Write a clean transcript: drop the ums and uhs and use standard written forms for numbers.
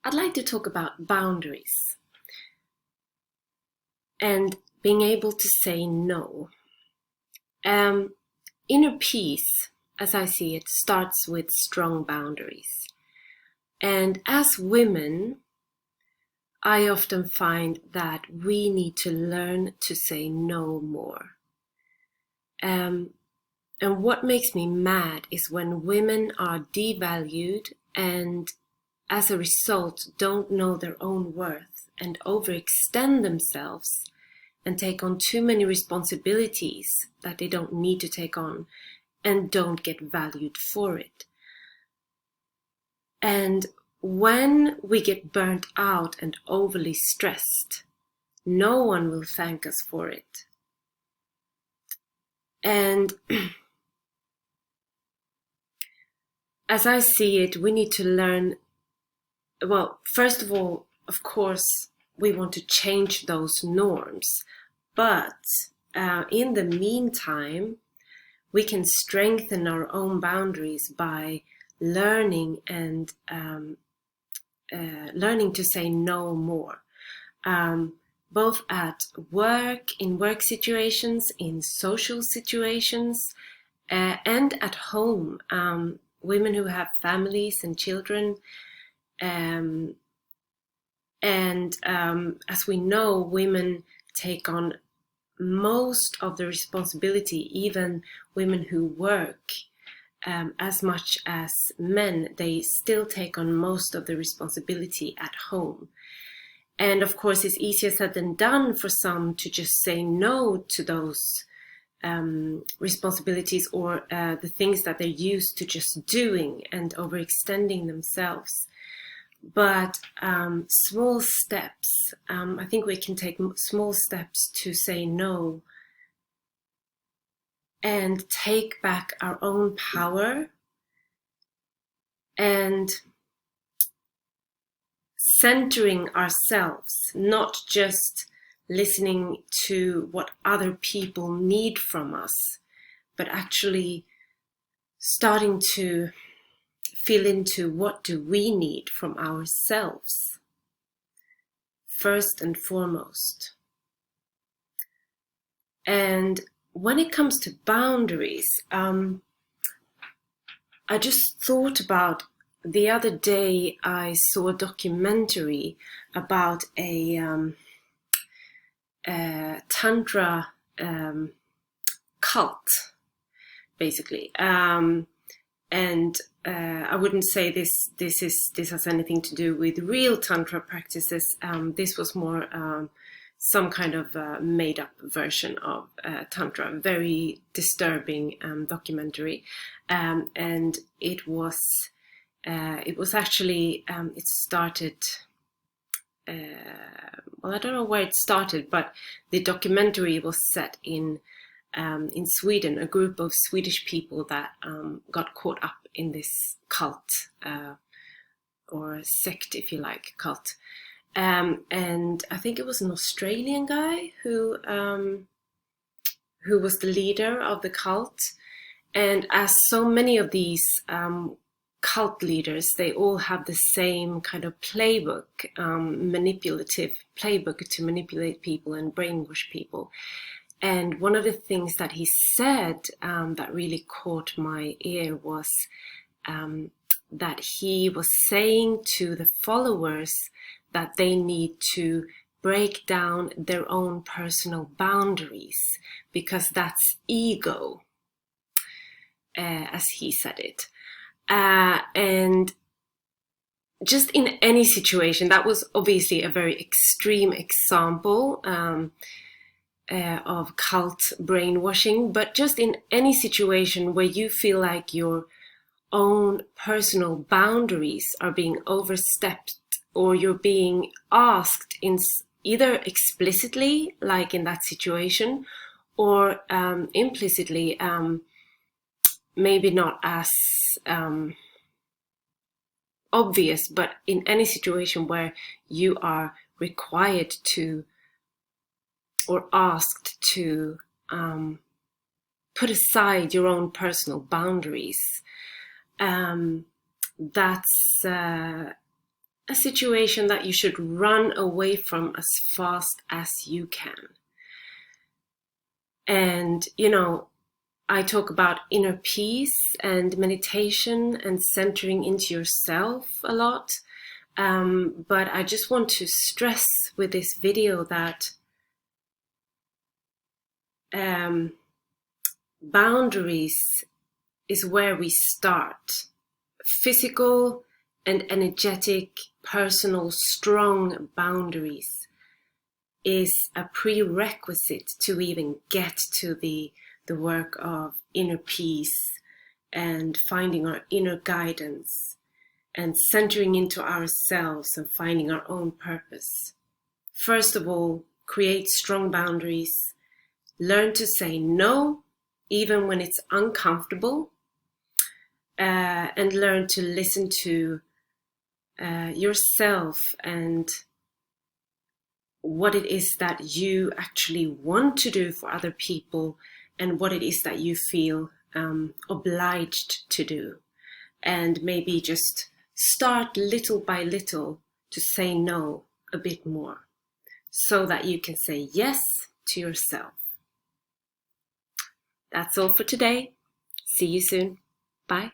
I'd like to talk about boundaries and being able to say no. Um, Inner peace, as I see it, starts with strong boundaries. And as women, I often find that we need to learn to say no more. Um, and what makes me mad is when women are devalued and as a result don't know their own worth and overextend themselves and take on too many responsibilities that they don't need to take on and don't get valued for it. And when we get burnt out and overly stressed, no one will thank us for it. And as I see it, we need to learn, well, first of all, of course, we want to change those norms. But in the meantime, we can strengthen our own boundaries by learning and learning to say no more, both at work, in work situations, in social situations, and at home. Women who have families and children. Um, and as we know, women take on most of the responsibility, even women who work as much as men, they still take on most of the responsibility at home. And of course, it's easier said than done for some to just say no to those responsibilities or the things that they're used to just doing and overextending themselves. But small steps, I think we can take small steps to say no and take back our own power and centering ourselves, not just listening to what other people need from us, but actually starting to feel into what do we need from ourselves, first and foremost. And when it comes to boundaries, I just thought about the other day I saw a documentary about a Tantra cult, basically. And I wouldn't say this has anything to do with real Tantra practices. This was more some kind of made-up version of Tantra, very disturbing documentary, and it was actually it started. Well, I don't know where it started, but the documentary was set in Sweden, a group of Swedish people that got caught up in this cult or sect, if you like, cult. And I think it was an Australian guy who was the leader of the cult. And as so many of these cult leaders, they all have the same kind of playbook, manipulative playbook to manipulate people and brainwash people. And one of the things that he said that really caught my ear was that he was saying to the followers that they need to break down their own personal boundaries because that's ego, as he said it. And just in any situation, that was obviously a very extreme example of cult brainwashing, but just in any situation where you feel like your own personal boundaries are being overstepped or you're being asked in either explicitly, like in that situation, or implicitly, maybe not as obvious, but in any situation where you are required to or asked to put aside your own personal boundaries, that's a situation that you should run away from as fast as you can. And, I talk about inner peace and meditation and centering into yourself a lot. But I just want to stress with this video that boundaries is where we start. Physical and energetic, personal, strong boundaries is a prerequisite to even get to the work of inner peace and finding our inner guidance and centering into ourselves and finding our own purpose. First of all, create strong boundaries. Learn to say no, even when it's uncomfortable. And learn to listen to yourself and what it is that you actually want to do for other people and what it is that you feel obliged to do. And maybe just start little by little to say no a bit more so that you can say yes to yourself. That's all for today. See you soon. Bye.